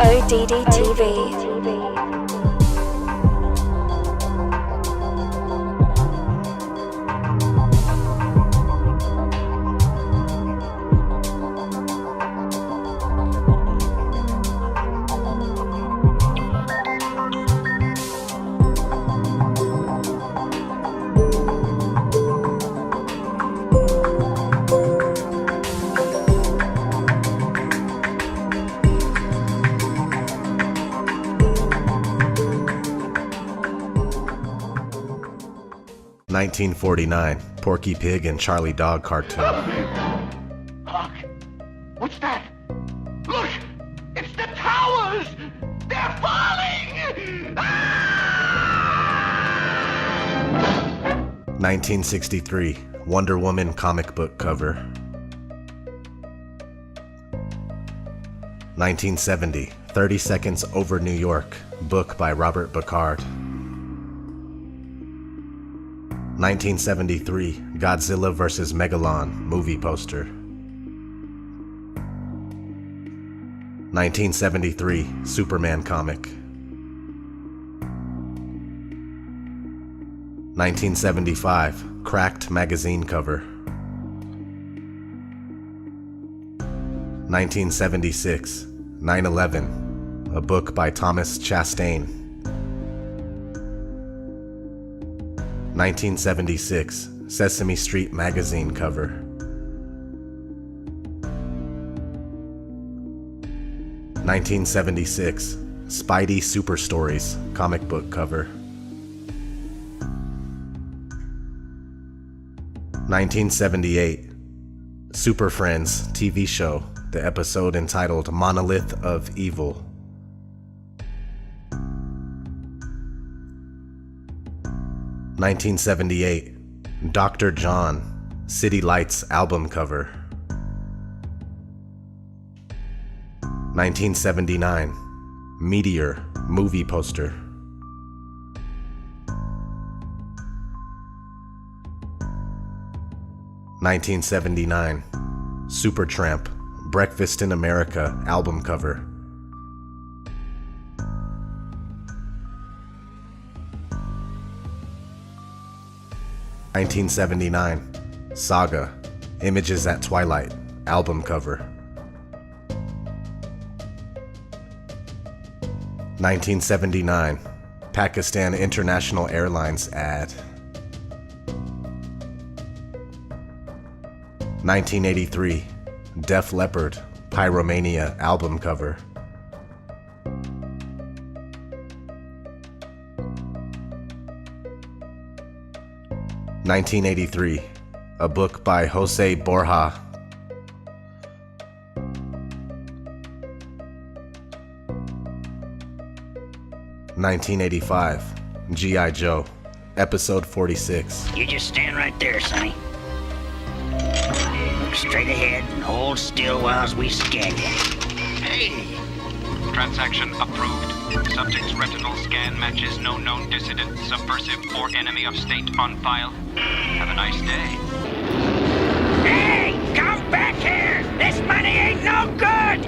ODD TV. 1949, Porky Pig and Charlie Dog cartoon. Look! What's that? Look! It's the towers! They're falling! Ah! 1963, Wonder Woman comic book cover. 1970, 30 Seconds Over New York, book by Robert Bacard. 1973, Godzilla vs. Megalon, movie poster. 1973, Superman comic. 1975, Cracked magazine cover. 1976, 9/11, a book by Thomas Chastain. 1976, Sesame Street magazine cover. 1976, Spidey Super Stories comic book cover. 1978, Super Friends TV show, the episode entitled Monolith of Evil. 1978, Dr. John, City Lights album cover. 1979, Meteor movie poster. 1979, Supertramp, Breakfast in America album cover. 1979, Saga, Images at Twilight, album cover. 1979, Pakistan International Airlines ad. 1983, Def Leppard, Pyromania album cover. 1983, a book by Jose Borja. 1985, G.I. Joe, episode 46. You just stand right there, Sonny. Look straight ahead and hold still while we scan you. Hey! Transaction approved. Subject's retinal scan matches no known dissident, subversive, or enemy of state on file. Have a nice day. Hey! Come back here! This money ain't no good!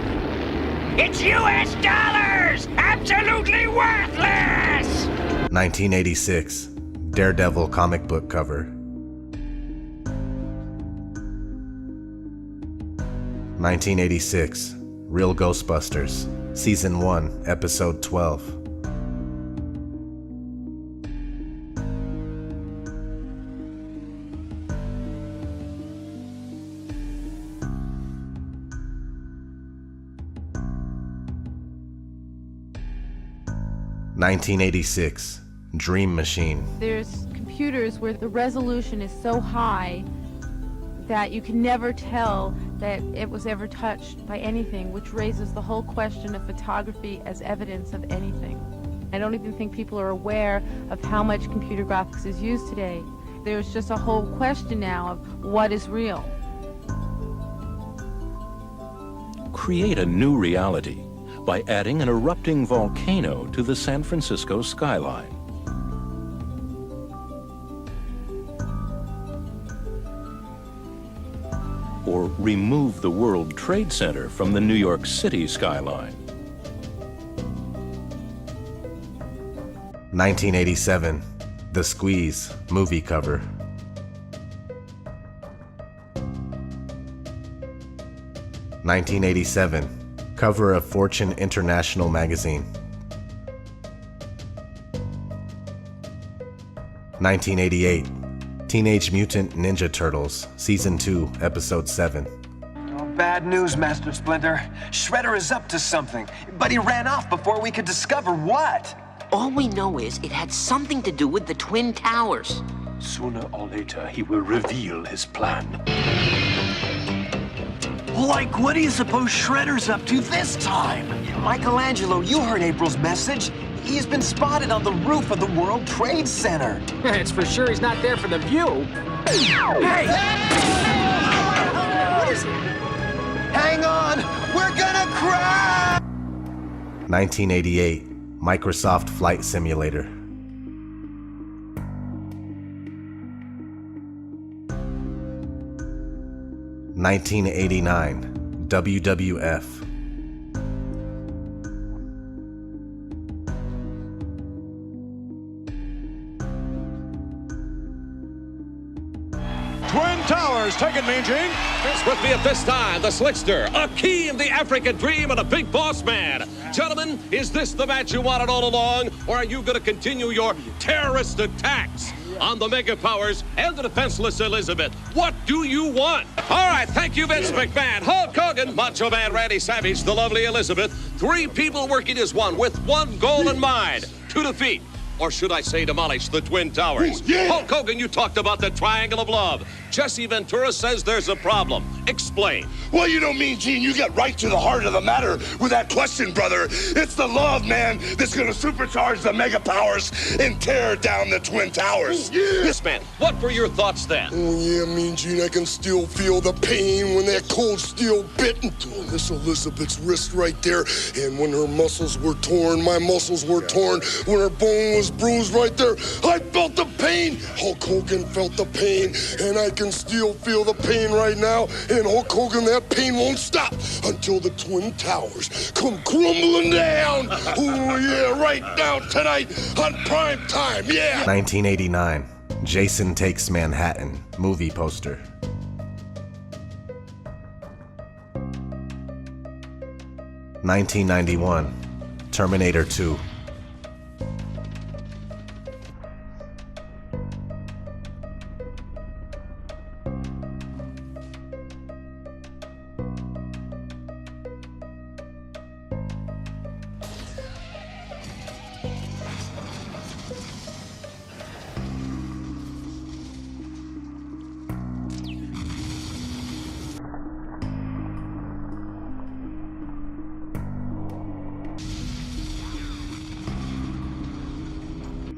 It's U.S. dollars! Absolutely worthless! 1986, Daredevil comic book cover. 1986, Real Ghostbusters, Season 1, Episode 12. 1986, Dream Machine. There's computers where the resolution is so high that you can never tell that it was ever touched by anything, which raises the whole question of photography as evidence of anything. I don't even think people are aware of how much computer graphics is used today. There's just a whole question now of what is real. Create a new reality by adding an erupting volcano to the San Francisco skyline. Or remove the World Trade Center from the New York City skyline. 1987, The Squeeze movie cover. 1987, cover of Fortune International magazine. 1988, Teenage Mutant Ninja Turtles, Season 2, Episode 7. Oh, bad news, Master Splinter. Shredder is up to something, but he ran off before we could discover what. All we know is it had something to do with the Twin Towers. Sooner or later, he will reveal his plan. Like, what do you suppose Shredder's up to this time? Michelangelo, you heard April's message. He's been spotted on the roof of the World Trade Center. It's for sure he's not there for the view. Hey! What is it? Hang on! We're gonna crash! 1988, Microsoft Flight Simulator. 1989, WWF. 'Twin Towers taking Mean Gene. It's with me at this time, the Slickster, Akeem, the African Dream, and a big boss man. Gentlemen, is this the match you wanted all along, or are you going to continue your terrorist attacks on the Mega Powers and the defenseless Elizabeth? What do you want? All right, thank you, Vince McMahon, Hulk Hogan, Macho Man Randy Savage, the lovely Elizabeth. Three people working as one with one goal in mind: to defeat, or should I say demolish, the Twin Towers. Hulk Hogan, you talked about the Triangle of Love. Jesse Ventura says there's a problem. Explain. Well, you know, Mean Gene, you get right to the heart of the matter with that question, brother. It's the love, man, that's gonna supercharge the Mega Powers and tear down the Twin Towers. This man, what were your thoughts then? Oh, yeah, Mean Gene, I can still feel the pain when that cold steel bit into Miss Elizabeth's wrist right there. And when her muscles were torn, my muscles were torn. When her bone was bruised right there, I felt the pain. Hulk Hogan felt the pain, and I can still feel the pain right now. And Hulk Hogan, that pain won't stop until the Twin Towers come crumbling down. Oh, yeah, right now tonight on prime time, yeah. 1989, Jason Takes Manhattan movie poster. 1991, Terminator 2.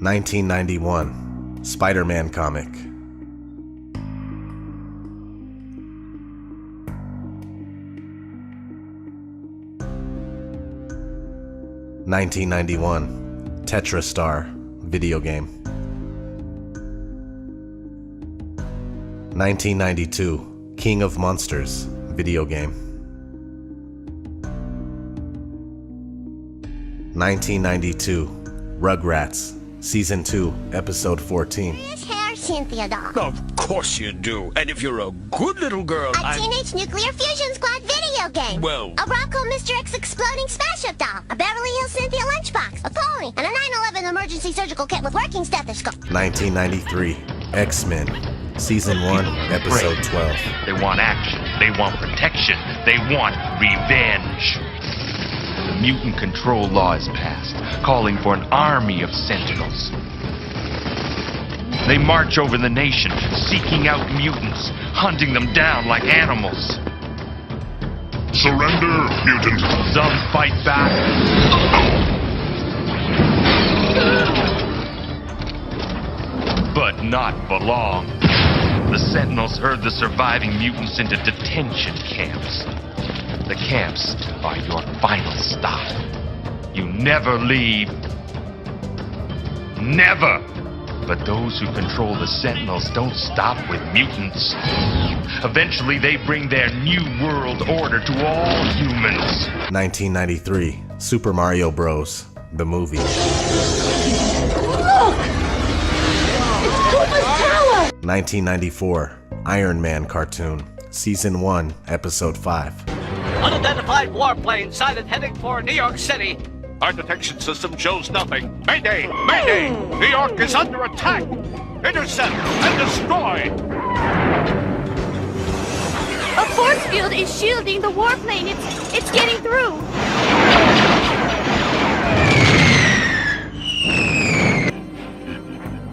1991, Spider-Man comic. 1991, Tetra Star video game. 1992, King of Monsters video game. 1992, Rugrats Season 2, Episode 14. Hair, Cynthia doll. Of course you do. And if you're a good little girl, A Teenage Nuclear Fusion Squad video game. Well, a Bronco Mr. X exploding spaceship doll. A Beverly Hills Cynthia lunchbox. A pony. And a 9/11 emergency surgical kit with working stethoscope. 1993, X-Men Season 1, Episode 12. They want action. They want protection. They want revenge. The mutant control law is passed, calling for an army of sentinels. They march over the nation, seeking out mutants, hunting them down like animals. Surrender, mutant. Some fight back. But not for long. The sentinels herd the surviving mutants into detention camps. The camps are your final stop. You never leave. Never! But those who control the Sentinels don't stop with mutants. Eventually, they bring their new world order to all humans. 1993, Super Mario Bros. The movie. 1994, Iron Man cartoon, Season 1, Episode 5. Unidentified warplane sighted heading for New York City. Our detection system shows nothing. Mayday! Mayday! New York is under attack! Intercept and destroy! A force field is shielding the warplane. It's getting through.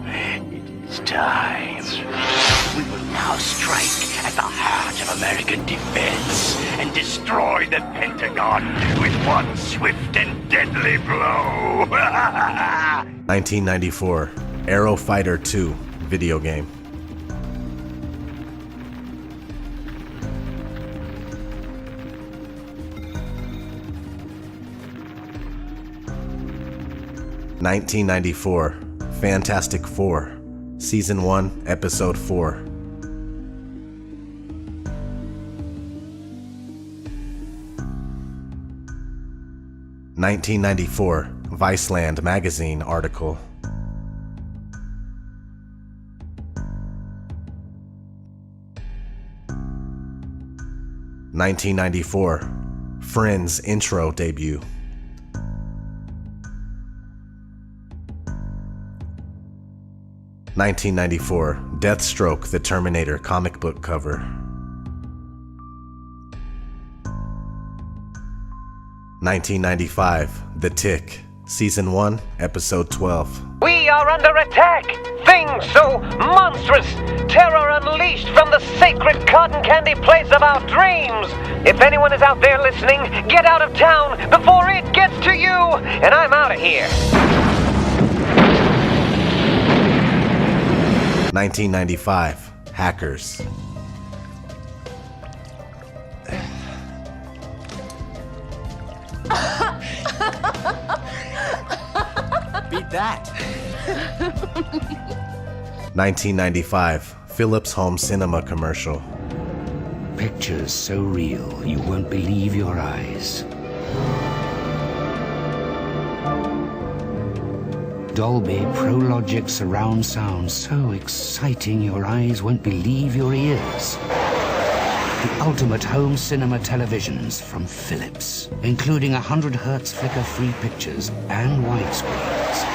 It is time. We will now strike at the heart of American defense and destroy the Pentagon with one swift and deadly blow. 1994, Aero Fighter 2 video game. (1994) Fantastic Four, Season 1, Episode 4. (1994) Viceland magazine article. (1994) Friends intro debut. 1994, Deathstroke the Terminator comic book cover. 1995, The Tick, Season 1, Episode 12. We are under attack! Things so monstrous! Terror unleashed from the sacred cotton candy place of our dreams! If anyone is out there listening, get out of town before it gets to you! And I'm out of here! 1995, Hackers. Beat that. 1995, Philips Home Cinema commercial. Pictures so real you won't believe your eyes. Dolby ProLogic surround sound so exciting your eyes won't believe your ears. The ultimate home cinema televisions from Philips, including 100 Hz flicker-free pictures and widescreens.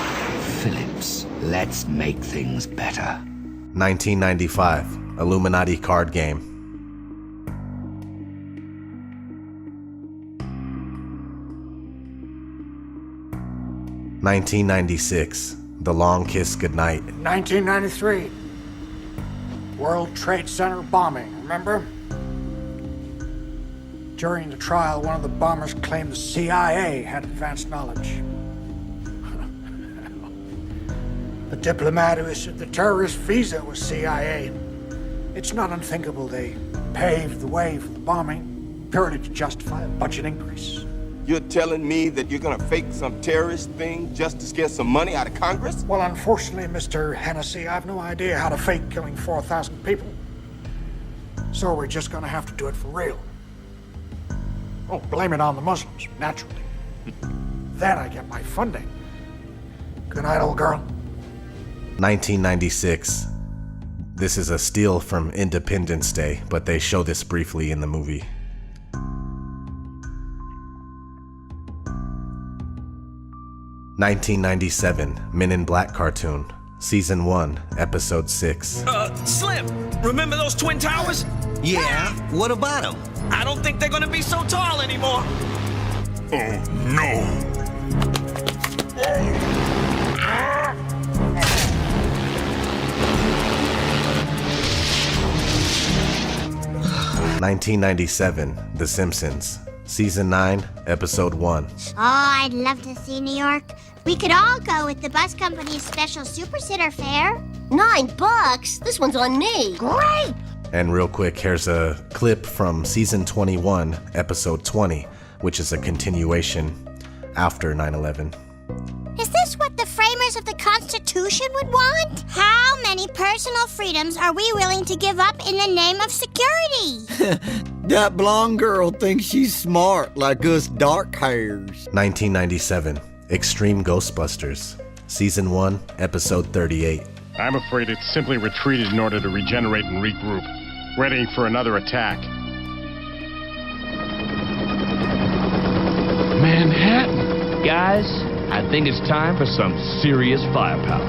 Philips, let's make things better. 1995, Illuminati card game. 1996, The Long Kiss Goodnight. 1993, World Trade Center bombing, remember? During the trial, one of the bombers claimed the CIA had advanced knowledge. The diplomat who issued the terrorist visa was CIA. It's not unthinkable they paved the way for the bombing purely to justify a budget increase. You're telling me that you're gonna fake some terrorist thing just to get some money out of Congress? Well, unfortunately, Mr. Hennessy, I've no idea how to fake killing 4,000 people. So we're just gonna have to do it for real. Oh, blame it on the Muslims, naturally. Then I get my funding. Good night, old girl. 1996. This is a steal from Independence Day, but they show this briefly in the movie. 1997, Men in Black cartoon, Season 1, Episode 6. Slim, remember those Twin Towers? Yeah, what about them? I don't think they're gonna be so tall anymore. Oh, no. 1997, The Simpsons, Season 9, Episode 1. Oh, I'd love to see New York. We could all go with the bus company's special Super Sitter fare. $9? This one's on me. Great! And real quick, here's a clip from Season 21, Episode 20, which is a continuation after 9/11. Is this what the framers of the Constitution would want? How many personal freedoms are we willing to give up in the name of security? That blonde girl thinks she's smart, like us dark hairs. 1997, Extreme Ghostbusters, Season 1, Episode 38. I'm afraid it simply retreated in order to regenerate and regroup, readying for another attack. Manhattan! Guys, I think it's time for some serious firepower.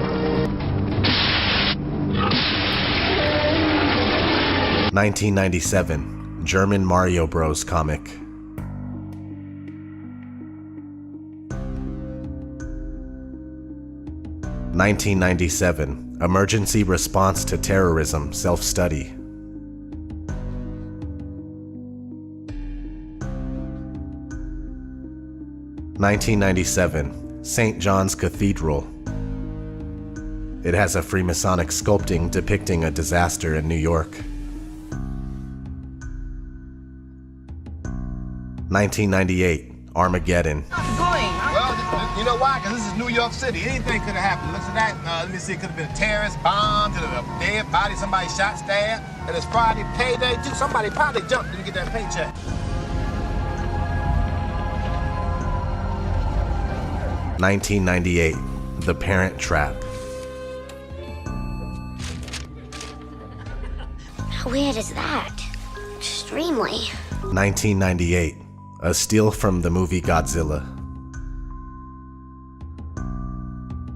1997, German Mario Bros. Comic. 1997, Emergency Response to Terrorism Self-Study. 1997, St. John's Cathedral. It has a Freemasonic sculpting depicting a disaster in New York. 1998, Armageddon. Well, you know why? Because this is New York City. Anything could have happened. Listen to that. Let me see. It could have been a terrorist bomb, to a dead body, somebody shot, stabbed. And it's Friday payday, too. Somebody probably jumped didn't get that paycheck. (1998) The Parent Trap. How weird is that? Extremely. 1998, a steal from the movie Godzilla.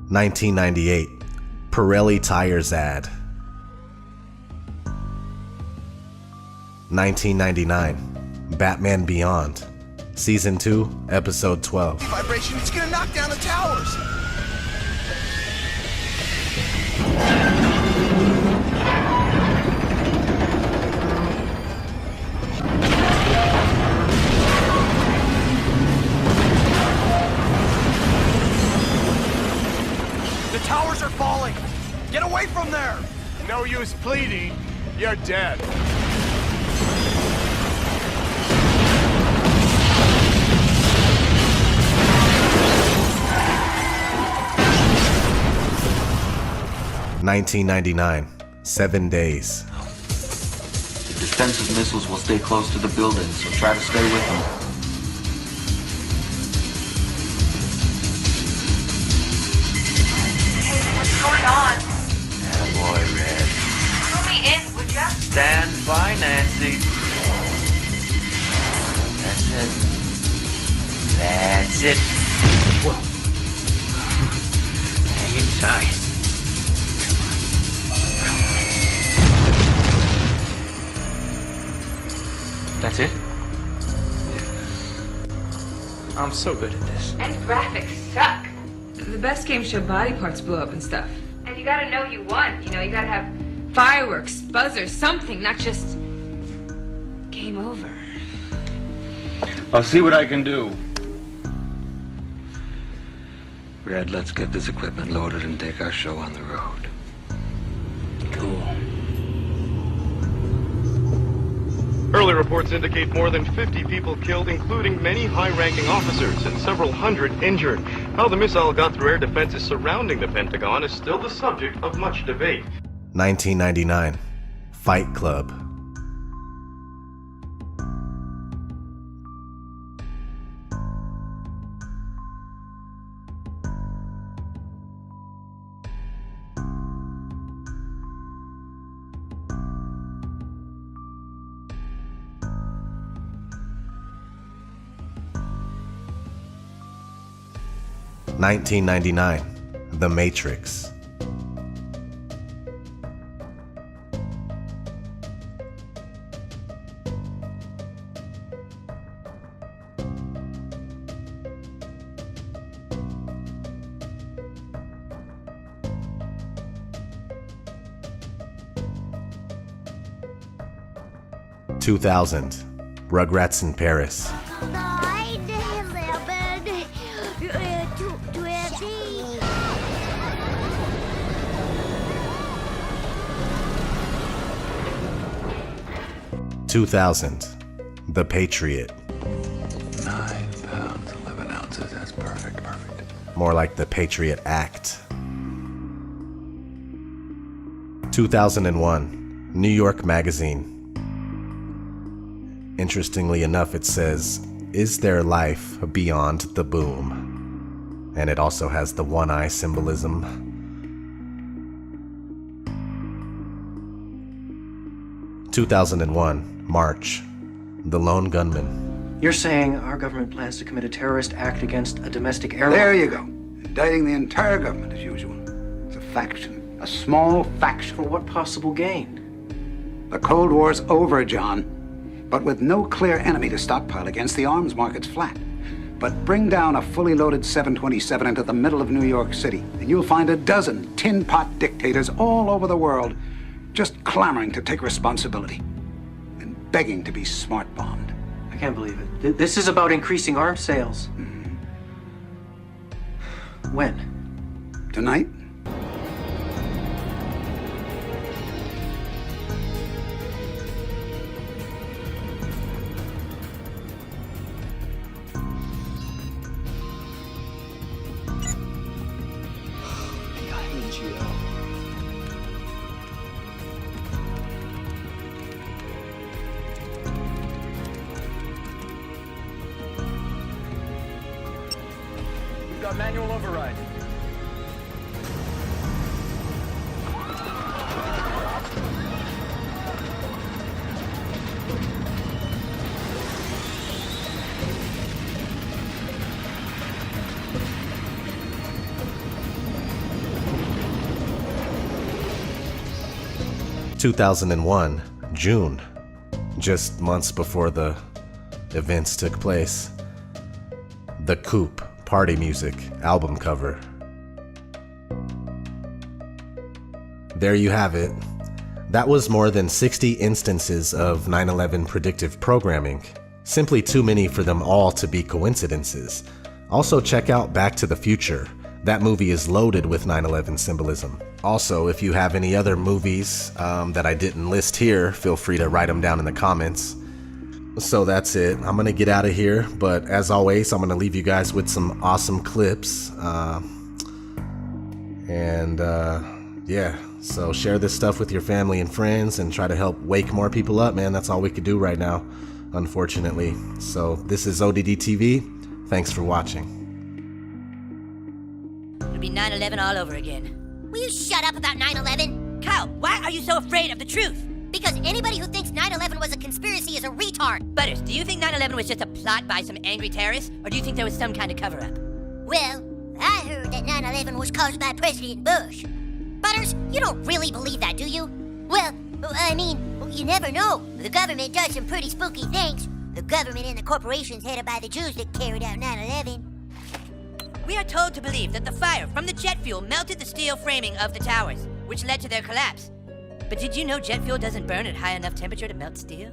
1998, Pirelli Tires ad. 1999, Batman Beyond, Season 2, Episode 12. Vibration, it's gonna knock down the towers. The towers are falling. Get away from there. No use pleading. You're dead. (1999) 7 Days. The defensive missiles will stay close to the building, so try to stay with them. What's going on? Attaboy, Red. Throw me in, would ya? Stand by, Nancy. That's it. That's it. Whoa. Hang in tight. That's it? I'm so good at this. And graphics suck. The best games show body parts blow up and stuff. And you gotta know you won. You know, you gotta have Fireworks, buzzers, something, not just game over. I'll see what I can do. Red, let's get this equipment loaded and take our show on the road. Cool. Early reports indicate more than 50 people killed, including many high-ranking officers, and several hundred injured. How the missile got through air defenses surrounding the Pentagon is still the subject of much debate. 1999, Fight Club. (1999) The Matrix. 2000, Rugrats in Paris. 2000, The Patriot. 9 pounds, 11 ounces. That's perfect. More like The Patriot Act. 2001, New York Magazine. Interestingly enough, it says, "Is there life beyond the boom?" And it also has the one eye symbolism. 2001, March. The Lone Gunman. You're saying our government plans to commit a terrorist act against a domestic airline? There you go. Indicting the entire government as usual. It's a faction. A small faction. For what possible gain? The Cold War's over, John. But with no clear enemy to stockpile against, the arms market's flat. But bring down a fully loaded 727 into the middle of New York City, and you'll find a dozen tin pot dictators all over the world just clamoring to take responsibility and begging to be smart bombed. I can't believe it. This is about increasing arms sales. Mm-hmm. When? Tonight? Got manual override. – 2001, June. Just months before the events took place. The Coupe. Party music, album cover. There you have it. That was more than 60 instances of 9/11 predictive programming. Simply too many for them all to be coincidences. Also check out Back to the Future. That movie is loaded with 9/11 symbolism. Also, if you have any other movies that I didn't list here, feel free to write them down in the comments. So that's it. I'm gonna get out of here, but as always, I'm gonna leave you guys with some awesome clips. Yeah, so share this stuff with your family and friends and try to help wake more people up, man. That's all we could do right now, unfortunately. So this is ODD TV. Thanks for watching. It'll be 9/11 all over again. Will you shut up about 9/11? Kyle, why are you so afraid of the truth? Because anybody who thinks 9/11 was a conspiracy is a retard. Butters, do you think 9/11 was just a plot by some angry terrorists, or do you think there was some kind of cover-up? Well, I heard that 9/11 was caused by President Bush. Butters, you don't really believe that, do you? Well, I mean, you never know. The government does some pretty spooky things. The government and the corporations headed by the Jews that carried out 9/11. We are told to believe that the fire from the jet fuel melted the steel framing of the towers, which led to their collapse. But did you know jet fuel doesn't burn at high enough temperature to melt steel?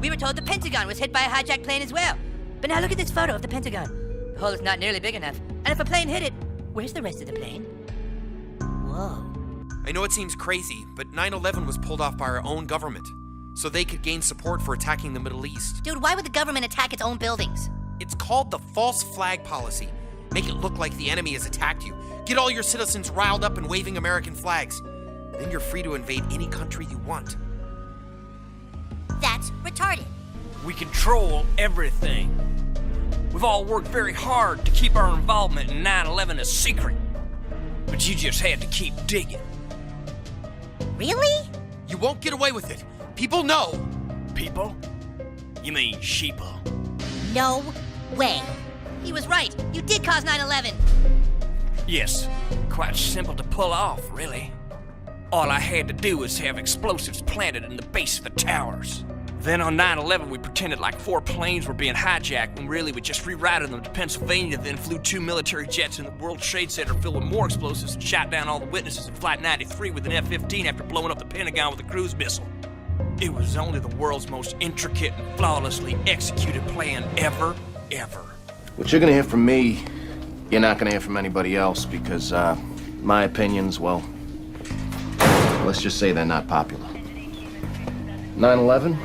We were told the Pentagon was hit by a hijacked plane as well. But now look at this photo of the Pentagon. The hole is not nearly big enough. And if a plane hit it, where's the rest of the plane? Whoa. I know it seems crazy, but 9/11 was pulled off by our own government, so they could gain support for attacking the Middle East. Dude, why would the government attack its own buildings? It's called the false flag policy. Make it look like the enemy has attacked you. Get all your citizens riled up and waving American flags. Then you're free to invade any country you want. That's retarded. We control everything. We've all worked very hard to keep our involvement in 9/11 a secret. But you just had to keep digging. Really? You won't get away with it. People know. People? You mean sheeple? No way. He was right. You did cause 9/11. Yes. Quite simple to pull off, really. All I had to do was have explosives planted in the base of the towers. Then on 9/11, we pretended like 4 planes were being hijacked when really we just rerouted them to Pennsylvania, then flew 2 military jets in the World Trade Center filled with more explosives and shot down all the witnesses in Flight 93 with an F-15 after blowing up the Pentagon with a cruise missile. It was only the world's most intricate and flawlessly executed plan ever. What you're gonna hear from me, you're not gonna hear from anybody else because, my opinions, well, let's just say they're not popular. 9/11?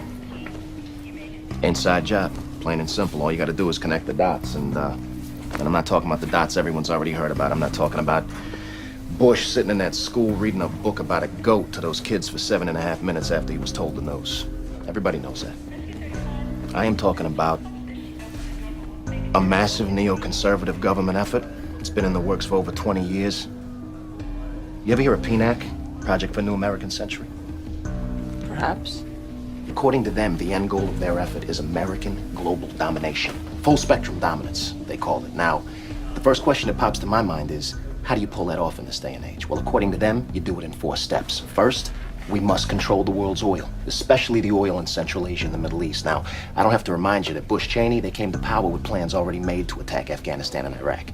Inside job, plain and simple. All you gotta do is connect the dots, and I'm not talking about the dots everyone's already heard about. I'm not talking about Bush sitting in that school reading a book about a goat to those kids for 7.5 minutes after he was told to nose. Everybody knows that. I am talking about a massive neoconservative government effort. It's been in the works for over 20 years. You ever hear of PNAC? Project for New American Century? Perhaps. According to them, the end goal of their effort is American global domination. Full spectrum dominance, they call it. Now, the first question that pops to my mind is, how do you pull that off in this day and age? Well, according to them, you do it in 4 steps. First, we must control the world's oil, especially the oil in Central Asia and the Middle East. Now, I don't have to remind you that Bush Cheney, they came to power with plans already made to attack Afghanistan and Iraq.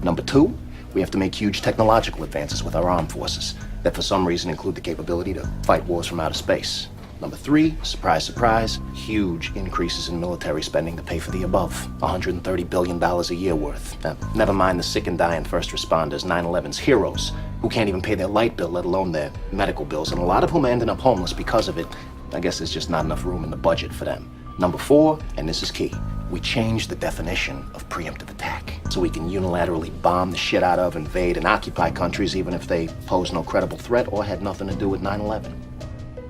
Number 2, we have to make huge technological advances with our armed forces that for some reason include the capability to fight wars from outer space. Number 3, surprise, surprise, huge increases in military spending to pay for the above. $130 billion a year worth. Now, never mind the sick and dying first responders, 9/11's heroes, who can't even pay their light bill, let alone their medical bills, and a lot of whom are ending up homeless because of it. I guess there's just not enough room in the budget for them. Number 4, and this is key, we changed the definition of preemptive attack so we can unilaterally bomb the shit out of, invade, and occupy countries even if they pose no credible threat or had nothing to do with 9/11.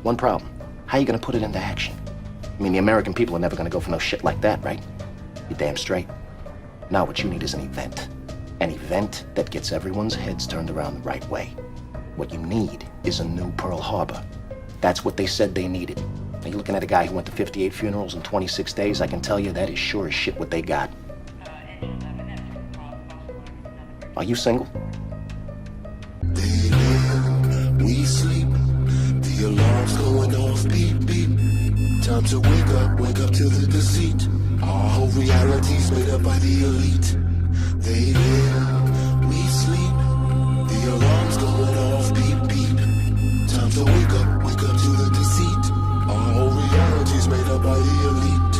One problem. How are you gonna put it into action? I mean, the American people are never gonna go for no shit like that, right? You're damn straight. Now what you need is an event. An event that gets everyone's heads turned around the right way. What you need is a new Pearl Harbor. That's what they said they needed. Now, you're looking at a guy who went to 58 funerals in 26 days. I can tell you that is sure as shit what they got. Are you single? They live, we sleep. The alarm's going off, beep, beep. Time to wake up to the deceit. Our whole reality's made up by the elite. They live, we sleep. The alarm's going off, beep, beep. Time to wake up to the deceit. Our whole reality's made up by the elite.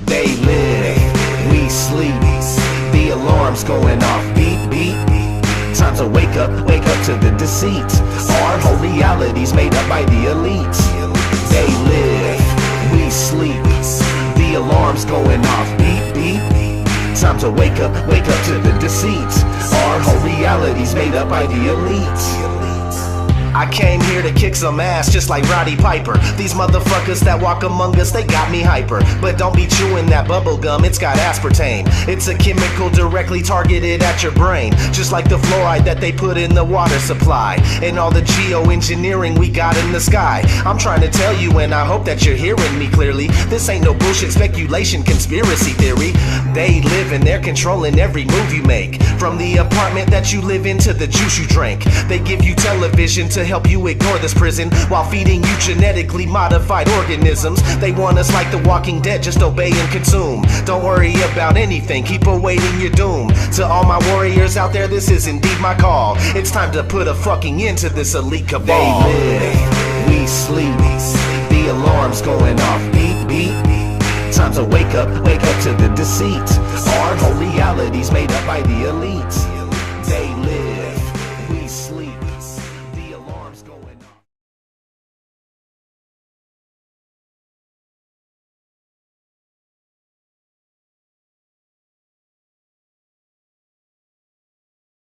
They live, we sleep. The alarm's going off, beep, beep. Time to wake up to the deceit. Our whole reality's made up by the elite. They live, we sleep. The alarm's going off, beep, beep. Time to wake up to the deceit. Our whole reality's made up by the elite. I came here to kick some ass just like Roddy Piper. These motherfuckers that walk among us, they got me hyper. But don't be chewing that bubble gum, it's got aspartame. It's a chemical directly targeted at your brain, just like the fluoride that they put in the water supply, and all the geoengineering we got in the sky. I'm trying to tell you, and I hope that you're hearing me clearly, this ain't no bullshit speculation, conspiracy theory. They live and they're controlling every move you make, from the apartment that you live in to the juice you drink. They give you television to help you ignore this prison while feeding you genetically modified organisms. They want us like the Walking Dead, just obey and consume. Don't worry about anything, keep awaiting your doom. To all my warriors out there, this is indeed my call. It's time to put a fucking end to this elite cabal. They live, we sleep. The alarm's going off, beep, beep. Time to wake up to the deceit. Our whole reality's made up by the elite.